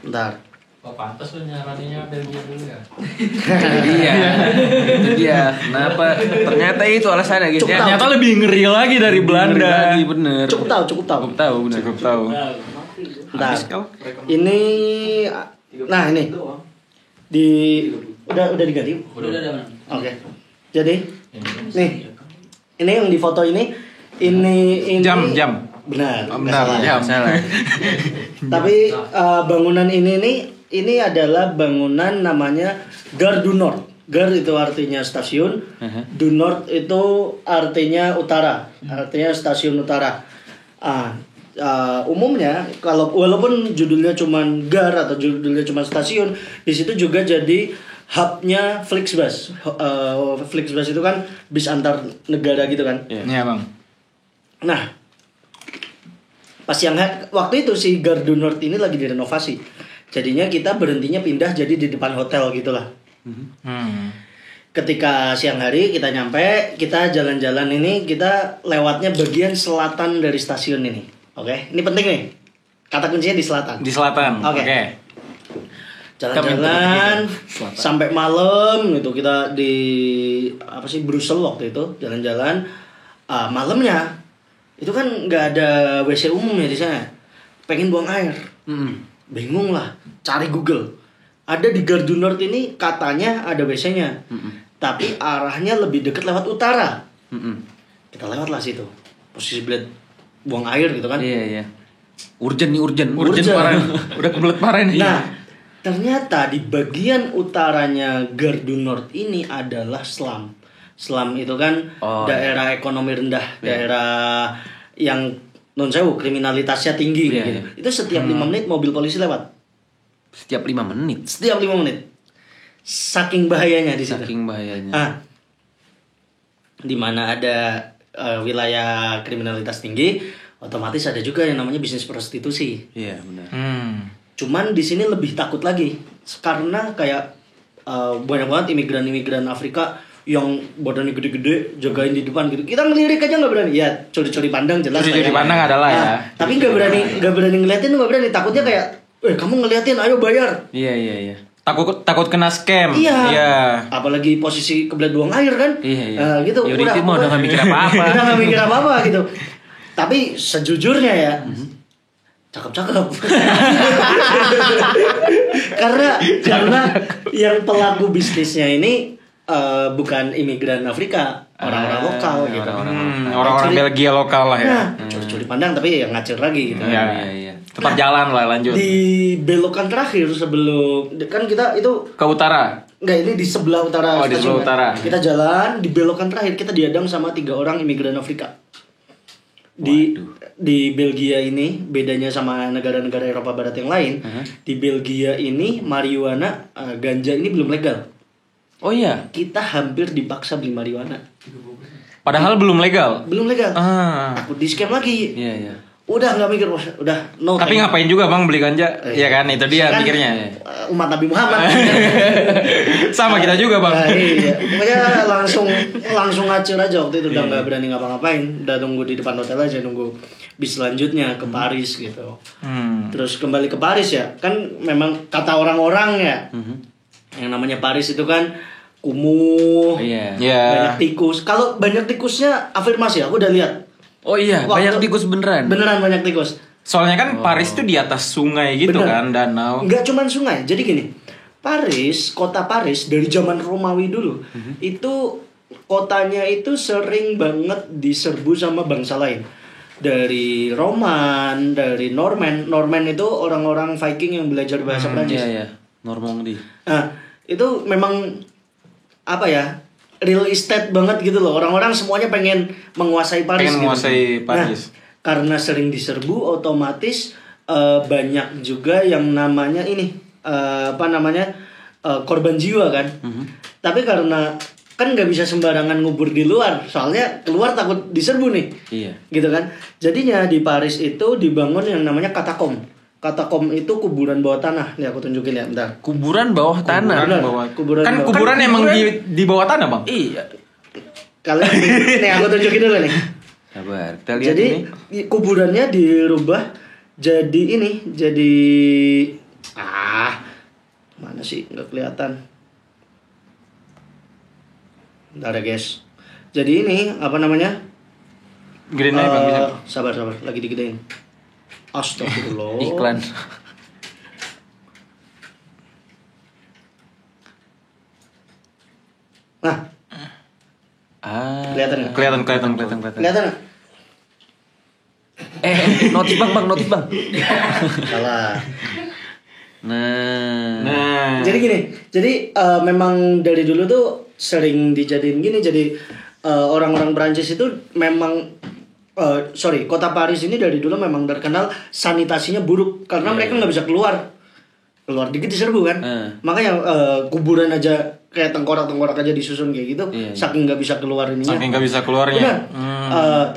Bentar. Oh, pantas lu nyaraninnya Belgia dulu ya. Itu dia. Kenapa? Ternyata itu alasannya guys. Ternyata lebih ngeri lagi dari Belanda. Lagi bener. Cukup tahu. Cukup tahu. Bentar. Ini nah ini di udah diganti. Udah. Oke. Jadi nih ini yang di foto ini Jam. Benar. Benar, nggak salah. salah. Tapi bangunan ini adalah bangunan namanya Gare du Nord. Gare itu artinya stasiun, du Nord itu artinya utara, artinya stasiun utara. Umumnya kalau walaupun judulnya cuma Gare atau judulnya cuma stasiun, di situ juga jadi hubnya Flixbus. Flixbus itu kan bis antar negara gitu kan. Iya, Bang. Nah, pas yang waktu itu si Gare du Nord ini lagi direnovasi. Jadinya kita berhentinya pindah jadi di depan hotel gitulah. Ketika siang hari kita nyampe, kita jalan-jalan ini, kita lewatnya bagian selatan dari stasiun ini. Oke, ini penting nih. Kata kuncinya di selatan. Di selatan. Oke. Jalan-jalan sampai malam itu kita di Brussel waktu itu jalan-jalan. Malamnya itu kan nggak ada WC umum ya di sana. Pengen buang air. Bingung lah, cari Google. Ada di Gare du Nord ini katanya ada WC-nya. Tapi arahnya lebih dekat lewat utara. Kita lewat lah situ. Posisi blade buang air gitu kan. Iya. Urgent Parah. Udah kebelet parah nih. Nah, ternyata di bagian utaranya Gare du Nord ini adalah slum. Slum itu kan daerah ekonomi rendah, daerah yang non sewu kriminalitasnya tinggi gitu. Itu setiap 5 menit mobil polisi lewat. Setiap 5 menit. Saking bahayanya di situ. Di mana ada wilayah kriminalitas tinggi, otomatis ada juga yang namanya bisnis prostitusi. Iya, benar. Cuman di sini lebih takut lagi karena kayak banyak banget imigran Afrika yang badannya gede-gede jagain di depan gitu. Kita ngelirik aja nggak berani. Ya curi-curi pandang jelas. Curi-curi pandang adalah ya. Tapi nggak berani ngeliatin, nggak berani. Takutnya kayak, kamu ngeliatin, ayo bayar. Iya. Takut kena scam. Iya. Apalagi posisi kebelet buang air kan. Iya. Gitu. Yaudah itu mah udah gak mikir apa-apa. Udah gak mikir apa-apa gitu. Tapi sejujurnya ya, cakep-cakep. karena yang pelaku bisnisnya ini bukan imigran Afrika, orang-orang lokal gitu. Orang-orang Belgia lokal lah ya. Nah, curi-curi pandang tapi yang ngacir lagi gitu. Iya. Tetap jalan lah, lanjut. Di belokan terakhir sebelum kan kita itu Ke utara. enggak, ini di sebelah utara. Oh, di stasiun, sebelah kan? utara. Kita jalan di belokan terakhir kita dihadang sama 3 orang imigran Afrika. Di Belgia ini bedanya sama negara-negara Eropa Barat yang lain. Di Belgia ini marijuana, ganja ini belum legal. Oh iya. Kita hampir dipaksa beli marijuana. Padahal belum legal. Belum legal. Ah. Takut di scam lagi. Iya. Udah nggak mikir, udah no. Tapi ngapain juga bang beli ganja? Iya kan, itu dia Kan, pikirnya. Umat Nabi Muhammad. Sama kita juga bang. Nah, iya. Pokoknya langsung ngacir aja waktu itu, udah nggak berani ngapa-ngapain, udah nunggu di depan hotel aja, nunggu bis selanjutnya ke Paris gitu. Terus kembali ke Paris ya, kan memang kata orang-orang ya, yang namanya Paris itu kan kumuh, Iya. banyak tikus. Kalau banyak tikusnya afirmasi, aku udah lihat. Oh iya, banyak tikus beneran. Beneran banyak tikus. Soalnya kan Paris tuh di atas sungai gitu Bener. kan, danau. Nggak cuman sungai. Jadi gini, kota Paris dari zaman Romawi dulu, itu kotanya itu sering banget diserbu sama bangsa lain. Dari Roman, dari Norman. Norman itu orang-orang Viking yang belajar bahasa Prancis. Iya. Normandy. Nah, itu memang apa ya? Real estate banget gitu loh. Orang-orang semuanya pengen menguasai Paris. Pengen menguasai Paris. Nah, karena sering diserbu, otomatis banyak juga yang namanya ini korban jiwa kan. Tapi karena kan nggak bisa sembarangan ngubur di luar, soalnya keluar takut diserbu nih. Iya. Gitu kan. Jadinya di Paris itu dibangun yang namanya katakom. Katakom itu kuburan bawah tanah. Nih aku tunjukin ya, bentar. Kuburan bawah tanah. Bener. Bawah. Kan bawah- kuburan emang di bawah tanah bang. Iya. Kalian nih aku tunjukin dulu nih. Sabar. Kita lihat Jadi ini. kuburannya dirubah jadi mana sih, nggak kelihatan. Bentar ya guys. Jadi ini apa namanya? Green aja bang bisa. Sabar lagi digedein. Astagfirullah. Iklan. Nah, kelihatan nggak? Kelihatan. Kelihatan nggak? Notis bang. Salah. Nah. Jadi gini, memang dari dulu tuh sering dijadiin gini. Jadi orang-orang Prancis itu memang kota Paris ini dari dulu memang terkenal sanitasinya buruk karena mereka nggak bisa keluar dikit diserbu kan. Makanya kuburan aja kayak tengkorak aja disusun kayak gitu. Saking nggak bisa keluar ininya. Saking nggak bisa keluarnya. Benar.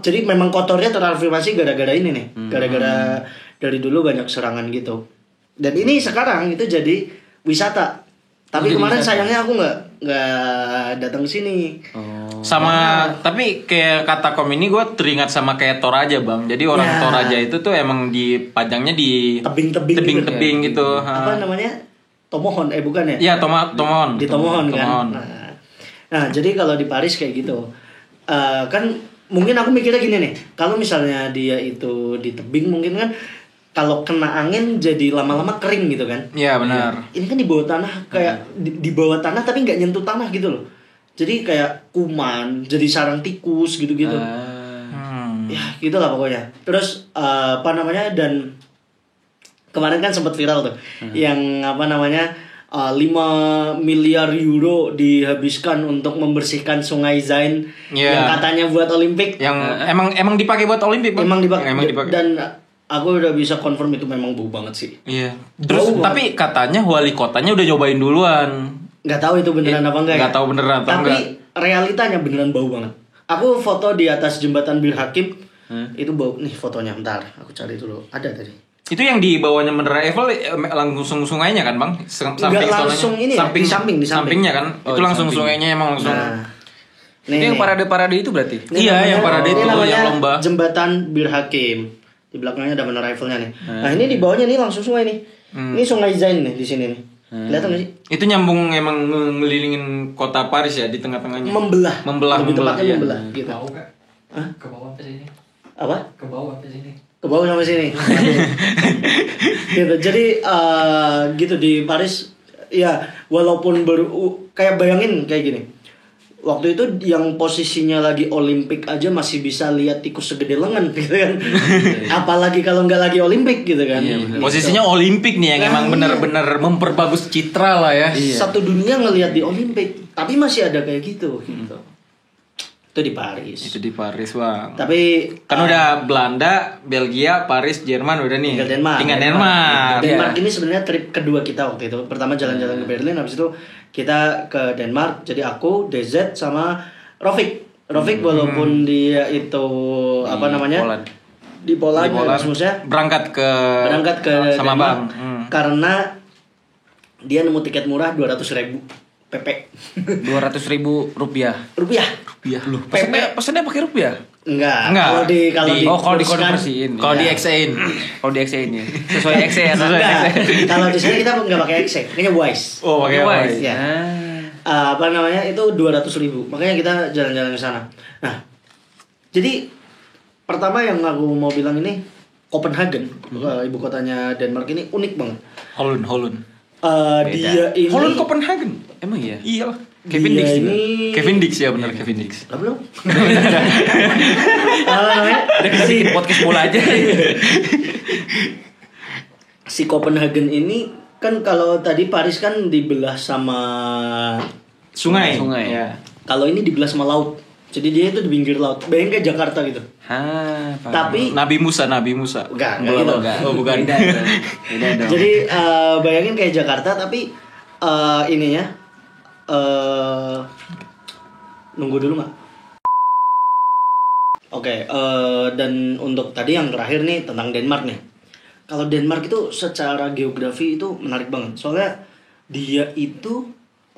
Jadi memang kotornya terafirmasi gara-gara ini nih. Gara-gara dari dulu banyak serangan gitu. Dan ini sekarang itu jadi wisata. Tapi kemarin sayangnya aku nggak datang ke sini. Tapi kayak katakom ini gue teringat sama kayak Toraja bang. Jadi orang Toraja itu tuh emang dipajangnya di tebing-tebing gitu. Apa namanya? Tomohon, bukan ya? Iya, Tomohon. Di Tomohon kan. Nah, jadi kalau di Paris kayak gitu, kan mungkin aku mikirnya gini nih. Kalau misalnya dia itu di tebing, mungkin kan kalau kena angin jadi lama-lama kering gitu kan? Iya benar. Ini kan di bawah tanah, kayak di bawah tanah tapi nggak nyentuh tanah gitu loh. Jadi kayak kuman, jadi sarang tikus gitu-gitu. Ya gitulah pokoknya. Terus dan kemarin kan sempat viral tuh, yang 5 miliar euro dihabiskan untuk membersihkan Sungai Seine yang katanya buat Olimpik. Yang emang dipakai buat Olimpik bang. Emang dipakai. dipakai. Dan aku udah bisa confirm itu memang bau banget sih. Iya. Terus tapi katanya wali kotanya udah nyobain duluan. Nggak tahu itu beneran apa enggak ya? Nggak tahu beneran atau enggak. Tapi realitanya beneran bau banget. Aku foto di atas jembatan Bir Hakim, itu bau. Nih fotonya, bentar. Aku cari dulu. Ada tadi. Itu yang di bawahnya Menara Eiffel langsung sungainya kan bang? Nggak langsung ini ya, di sampingnya kan? Itu langsung sungainya emang langsung. Nah, Itu yang parade-parade itu berarti? Iya, yang parade itu yang lomba. Jembatan Bir Hakim. Di belakangnya ada Menara Eiffelnya nih. Nah ini di bawahnya nih langsung sungai nih. Ini Sungai Zain nih di sini nih. Kelihatan nggak sih? Itu nyambung emang ngelilingin kota Paris ya di tengah-tengahnya. Membelah. Lebih tepatnya iya. membelah gitu. Bau kak? Hah? Ke bawah ke sini. Apa? Ke bawah ke sini. Ke bawah sampai sini. Gitu. Jadi gitu di Paris ya walaupun kayak bayangin kayak gini. Waktu itu yang posisinya lagi Olimpik aja masih bisa lihat tikus segede lengan gitu kan. Apalagi kalau nggak lagi Olimpik gitu kan. Gitu. Posisinya Olimpik nih yang emang benar-benar memperbagus citra lah ya. Satu dunia ngelihat di Olimpik, tapi masih ada kayak gitu gitu. Itu di Paris. Itu di Paris, Bang. Tapi Kan udah Belanda, Belgia, Paris, Jerman udah nih. tinggal Denmark. Denmark. Denmark ini sebenarnya trip kedua kita waktu itu. Pertama jalan-jalan ke Berlin, habis itu kita ke Denmark. Jadi aku, DZ sama Rofik. Rofik walaupun dia itu apa namanya? Poland. Di Poland, Erasmusnya berangkat ke sama Denmark Bang. karena dia nemu tiket murah 200.000 PP. 200.000 rupiah. Rupiah. Loh, pesannya pakai rupiah? Enggak. Enggak. Kalau di dikonversiin. Kalau Iya. di X-in. Kalau di XE nya. Sesuai XE ya. Enggak. Kalau di sini kita nggak pakai Excel, kayaknya Wise. Oh, pakai Wise. Ya. Apa namanya itu 200.000. Makanya kita jalan-jalan ke sana. Nah, jadi pertama yang aku mau bilang ini Copenhagen, ibu kotanya Denmark ini unik banget. Holland. Dia ini Holland Copenhagen. Emang iya? Iyalah. Kevin dia Dix juga. ini Kevin Dix ya benar Kevin Dix. Lah, belum. Apa namanya? Udah kita bikin podcast bola aja. Si Copenhagen ini kan kalau tadi Paris kan dibelah sama Sungai. Ya. kalau ini dibelah sama laut. Jadi dia itu di pinggir laut. Bayangin kayak Jakarta gitu. Tapi Nabi Musa. enggak Belum, gitu. enggak. Oh, bukan. Beda dong. Jadi bayangin kayak Jakarta tapi ininya nunggu dulu nggak? Oke, dan untuk tadi yang terakhir nih tentang Denmark nih. Kalau Denmark itu secara geografi itu menarik banget. Soalnya dia itu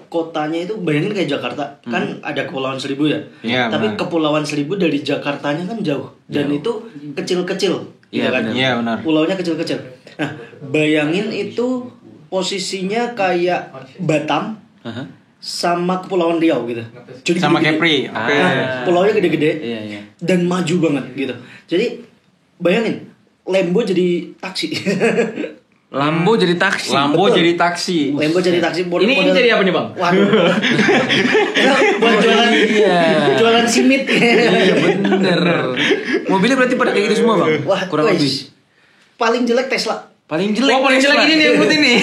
kotanya itu bayangin kayak Jakarta. Kan ada Kepulauan Seribu ya. Iya, Tapi benar. Kepulauan Seribu dari Jakartanya kan jauh dan itu kecil-kecil. Iya, kan? benar. Iya, benar. Pulaunya kecil-kecil. Nah, bayangin itu posisinya kayak Batam Aha. sama Kepulauan Riau gitu. Jadi Sama gede-gede. Kepri. Oke. Nah, pulaunya gede-gede Iya. dan maju banget gitu. Jadi bayangin Lembo jadi taksi. Lambo jadi taksi. Lambo Betul. jadi taksi. Lembo jadi taksi. Ini jadi apa nih, Bang? Waduh. Itu buat jualan jualan simit. Iya bener. Mobilnya berarti pada kayak gitu semua bang. Wah, Kurang wes. lebih. Paling jelek Tesla. Paling jelek. Oh, paling jelek Tesla. ini nih yang putih nih.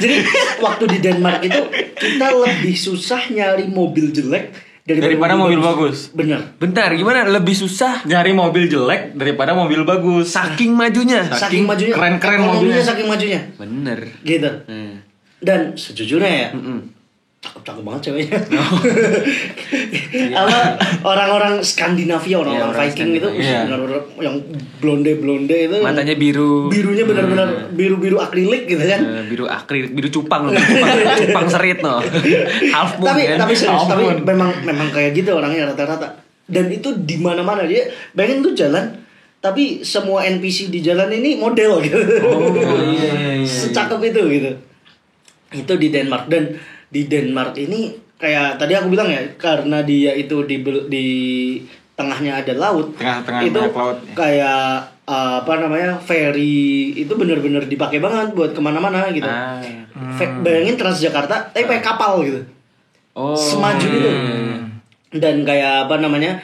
Jadi waktu di Denmark itu kita lebih susah nyari mobil jelek Daripada mobil bagus. Bener. Bentar, gimana? Lebih susah Nyari mobil jelek daripada mobil bagus. saking majunya. Saking majunya. keren-keren Ekonominya mobilnya. saking majunya. Bener. Gitu. Hmm. Dan sejujurnya ya, cakep-cakep banget ceweknya. Apa orang-orang Skandinavia, orang-orang Iya, orang Viking itu Skandinavia. benar-benar yang blonde-blonde itu. Matanya biru. Birunya benar-benar biru-biru akrilik gitu kan. Biru akrilik, biru cupang loh. Cupang serit no. Half moon kan. Tapi serius, Half tapi moon. memang kayak gitu orangnya rata-rata. Dan itu di mana-mana dia. Bayangin tuh jalan, tapi semua NPC di jalan ini model gitu. iya. Secakep itu gitu. Itu di Denmark, dan di Denmark ini kayak tadi aku bilang ya, karena dia itu di tengahnya ada laut. Tengah-tengah itu banyak laut. kayak apa namanya, ferry itu benar-benar dipakai banget buat kemana-mana gitu. Bayangin Transjakarta tapi pakai kapal gitu. Oh. Semaju itu. Dan kayak apa namanya,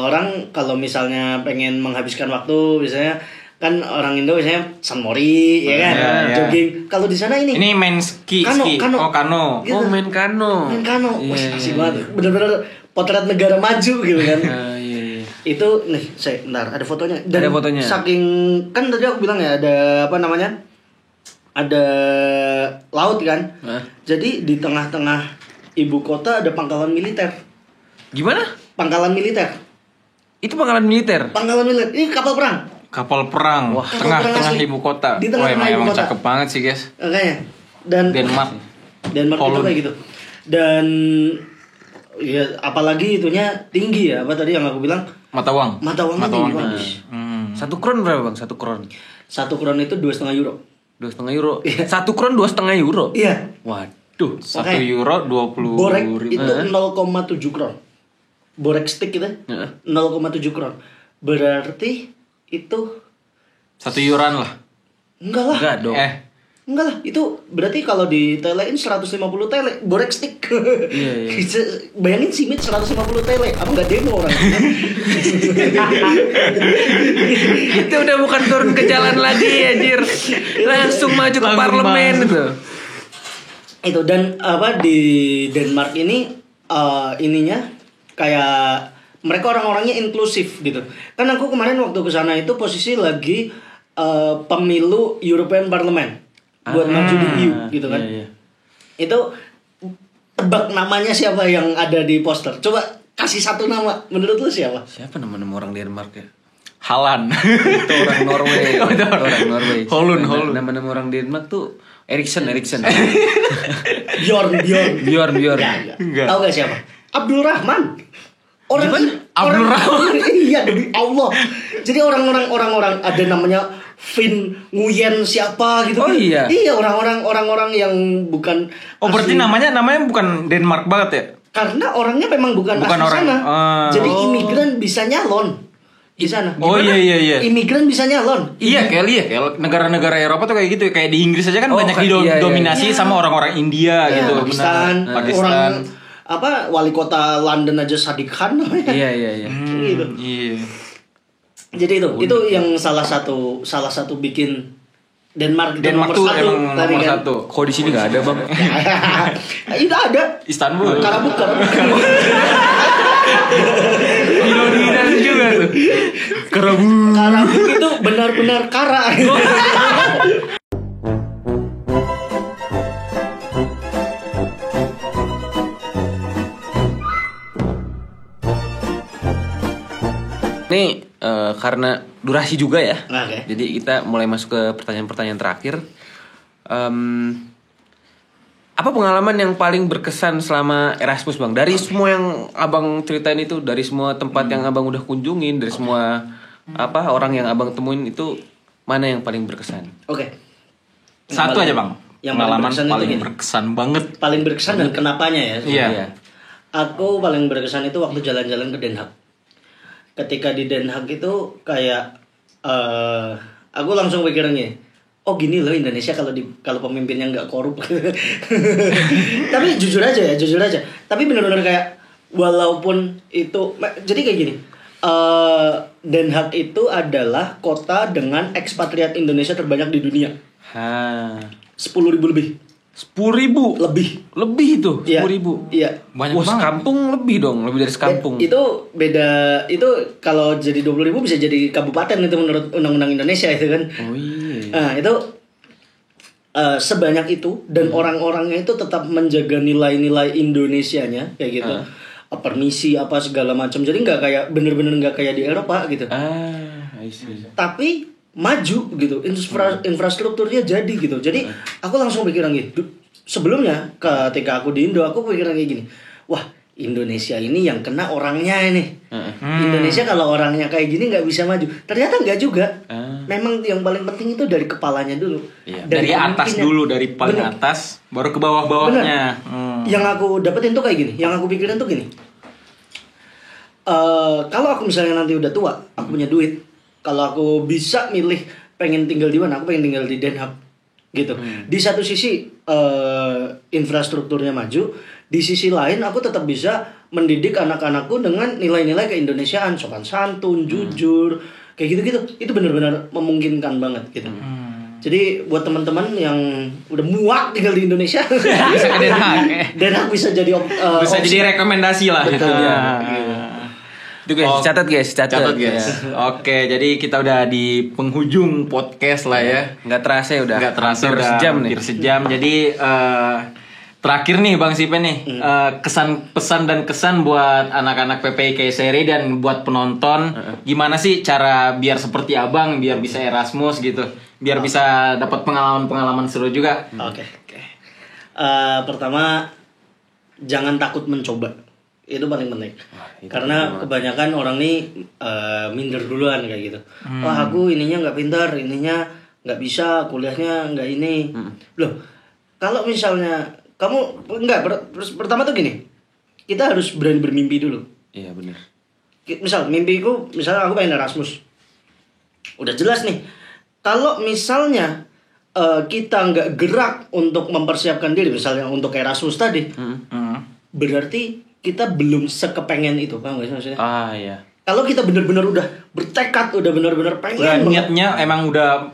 orang kalau misalnya pengen menghabiskan waktu, biasanya kan orang Indo biasanya San Mori, ya kan, Iya. jogging. Kalau di sana ini Ini main ski. Kano. Oh, kano. Gitu. Oh main kano. main kano, wah Iya, asik iya, banget, bener-bener potret negara maju gitu kan. Iya. Itu nih, bentar, ada fotonya. Dan Ada fotonya. saking, kan tadi aku bilang ya, ada apa namanya, ada laut kan. Hah? Jadi di tengah-tengah ibu kota ada pangkalan militer. Gimana? Pangkalan militer. Itu pangkalan militer. Pangkalan militer. Ini kapal perang. Kapal perang. Kapal Tengah-tengah perang asli. ibu kota. Di Wah, tengah-tengah ibu emang kota. cakep banget sih, guys. Makanya. Dan Denmark. Denmark itu Holland. kayak gitu. Dan ya apalagi itunya tinggi ya. Apa tadi yang aku bilang? Mata uang. Mata uangnya tinggi banget. 1 kron berapa bang? 1 kron. 1 kron itu 2,5 euro. €2,5. 1 kron €2,5. Iya. Waduh. €1 20 Borek ribu. itu 0,7 kron. Borek stick gitu. 0,7 kron. Berarti itu €1 lah. enggak lah. Enggak dong. Enggak lah, itu berarti kalau ditelein 150 tele, borek stick. Iya. Bayangin si Mit 150 tele, apa enggak demo orang? Itu udah bukan turun ke jalan lagi anjir. Langsung maju ke parlemen itu. Itu dan apa di Denmark ini ininya kayak mereka orang-orangnya inklusif gitu. Kan aku kemarin waktu ke sana itu posisi lagi pemilu European Parliament buat maju di EU gitu kan. Iya. Itu tebak namanya siapa yang ada di poster. Coba kasih satu nama. Menurut lu siapa? Siapa nama-nama orang Denmark ya? Halan. Itu orang Norway. Orang Norway. Holun. Nama-nama orang Denmark tuh Eriksen. Bjorn. Bjorn. Enggak. Tahu gak siapa? Abdul Rahman. Abdul Rahman? Iya demi Allah. Jadi orang-orang ada namanya Finn Nguyen siapa gitu. Oh iya. Iya orang-orang yang bukan. Oh berarti asli. namanya bukan Denmark banget ya? Karena orangnya memang bukan asli orang sana. Jadi Oh. imigran bisa nyalon di sana. Oh, iya. Imigran bisa nyalon. Iya kayak negara-negara Eropa tuh kayak gitu. Kayak di Inggris aja kan Oh, banyak iya. didominasi sama orang-orang India Ya, gitu. Pakistan, Benar. Pakistan. Orang wali kota London aja Sadiq Khan namanya. Iya. Gitu. Iya. Jadi itu yang salah satu bikin Denmark nomor tuh satu emang tadi nomor kan. satu. Kok di sini nggak ada bang? Itu ada Istanbul. Karabuka. Indonesia juga tuh. Karabuk itu benar-benar kara. Nih karena durasi juga ya. Oke. Jadi kita mulai masuk ke pertanyaan-pertanyaan terakhir. Apa pengalaman yang paling berkesan selama Erasmus bang? Dari semua yang abang ceritain itu, dari semua tempat yang abang udah kunjungin, dari semua orang yang abang temuin itu, mana yang paling berkesan? Oke. Satu aja bang. Yang Pengalaman paling paling berkesan berkesan banget. Paling berkesan dan kenapanya ya? Iya. Aku paling berkesan itu waktu jalan-jalan ke Den Haag. Ketika di Den Haag itu kayak aku langsung pikiran gini, oh gini loh Indonesia kalau pemimpinnya nggak korup. Tapi jujur aja. Tapi benar-benar kayak walaupun itu, jadi kayak gini. Den Haag itu adalah kota dengan ekspatriat Indonesia terbanyak di dunia. 10.000 lebih. 10.000 lebih itu 10.000. Iya. Banyak Wah, banget. sekampung lebih dong, lebih dari sekampung. Itu beda, itu kalau jadi 20.000 bisa jadi kabupaten itu menurut undang-undang Indonesia itu kan. Oh iya. Nah, itu sebanyak itu dan orang-orangnya itu tetap menjaga nilai-nilai Indonesianya kayak gitu. Permisi apa segala macam. Jadi nggak kayak bener-bener nggak kayak di Eropa gitu. I see. Tapi maju gitu, infrastrukturnya jadi gitu. Jadi aku langsung pikiran gitu. Sebelumnya ketika aku di Indo, aku pikiran kayak gini. Wah, Indonesia ini yang kena orangnya ini. Indonesia kalau orangnya kayak gini nggak bisa maju. Ternyata nggak juga. Memang yang paling penting itu dari kepalanya dulu. Iya. Dari atas pemimpinnya. dulu, dari paling Bener. atas, baru ke bawah-bawahnya. Yang aku dapetin tuh kayak gini. Yang aku pikirin tuh gini. Kalau aku misalnya nanti udah tua, aku punya duit. Kalau aku bisa milih pengen tinggal di mana, aku pengen tinggal di Den Haag gitu. Di satu sisi infrastrukturnya maju, di sisi lain aku tetap bisa mendidik anak-anakku dengan nilai-nilai keindonesiaan, sopan santun, jujur, kayak gitu-gitu. Itu benar-benar memungkinkan banget gitu. Jadi buat teman-teman yang udah muak tinggal di Indonesia, Bisa ke Den Haag. Den Haag bisa jadi Bisa opsi. jadi rekomendasi lah gitu. Betul. Itu guys, catat guys. Catat guys. Oke, jadi kita udah di penghujung podcast lah ya. Nggak terasa ya udah. Nggak terasa hampir udah sejam nih. hampir sejam. Jadi terakhir nih Bang Sipen nih, pesan dan kesan buat anak-anak PPI Kayseri dan buat penonton, gimana sih cara biar seperti Abang, biar bisa Erasmus gitu, biar bisa dapat pengalaman-pengalaman seru juga. Oke. Pertama, jangan takut mencoba. Itu paling penting. Karena kebanyakan orang nih minder duluan kayak gitu. Wah, aku ininya nggak pintar, ininya nggak bisa kuliahnya nggak ini. Loh, kalau misalnya kamu enggak pertama tuh gini, kita harus berani bermimpi dulu. Iya benar. Misal mimpiku, misalnya aku pengen Erasmus, udah jelas nih. Kalau misalnya kita nggak gerak untuk mempersiapkan diri, misalnya untuk Erasmus tadi, berarti kita belum sekepengen itu, paham gak sih maksudnya? Ah iya. Kalau kita benar-benar udah bertekad, udah benar-benar pengen Udah banget, niatnya emang udah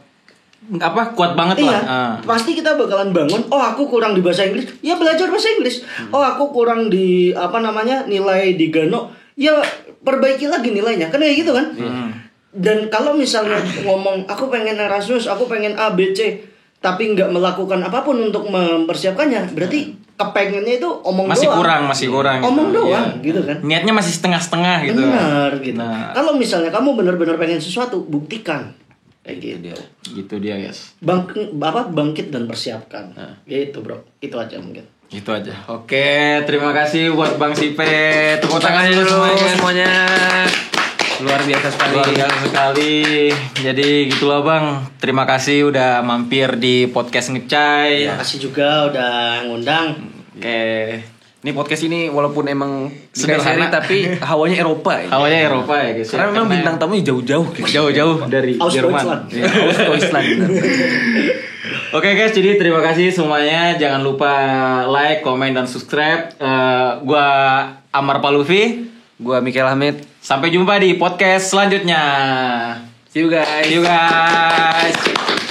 kuat banget iya, lah. pasti kita bakalan bangun. Oh, aku kurang di bahasa Inggris, ya belajar bahasa Inggris. Oh, aku kurang di nilai di Gano, ya perbaiki lagi nilainya, kan kayak gitu kan. Dan kalau misalnya ngomong aku pengen Erasmus, aku pengen A B C, tapi nggak melakukan apapun untuk mempersiapkannya, berarti kepengennya itu omong Masih doang. masih kurang. Omong gitu. doang, Iya. gitu kan. Niatnya masih setengah-setengah gitu. Benar gitu. Nah. Kalau misalnya kamu benar-benar pengen sesuatu, buktikan. Kayak gitu. Gitu dia, guys. Bangkit dan persiapkan. Gitu, Bro. Itu aja mungkin. Gitu aja. Oke, terima kasih buat Bang Sipe. Tepuk tangan Tangan dulu dulu semuanya. Luar biasa sekali. Luar biasa sekali. Jadi gitulah Bang. Terima kasih udah mampir di podcast Ngecai. Terima kasih juga udah ngundang. Oke. Ini podcast ini walaupun emang Sederhana. sederhana tapi hawanya Eropa ya. Hawanya Eropa ya guys. Karena memang bintang tamunya jauh-jauh gitu. jauh-jauh dari Jerman. Ausland. Iya. Ausland. Oke guys, jadi terima kasih semuanya. Jangan lupa like, comment, dan subscribe. Gua Amar Paluvi. Gua Mikael Hamid. Sampai jumpa di podcast selanjutnya. See you guys. See you guys.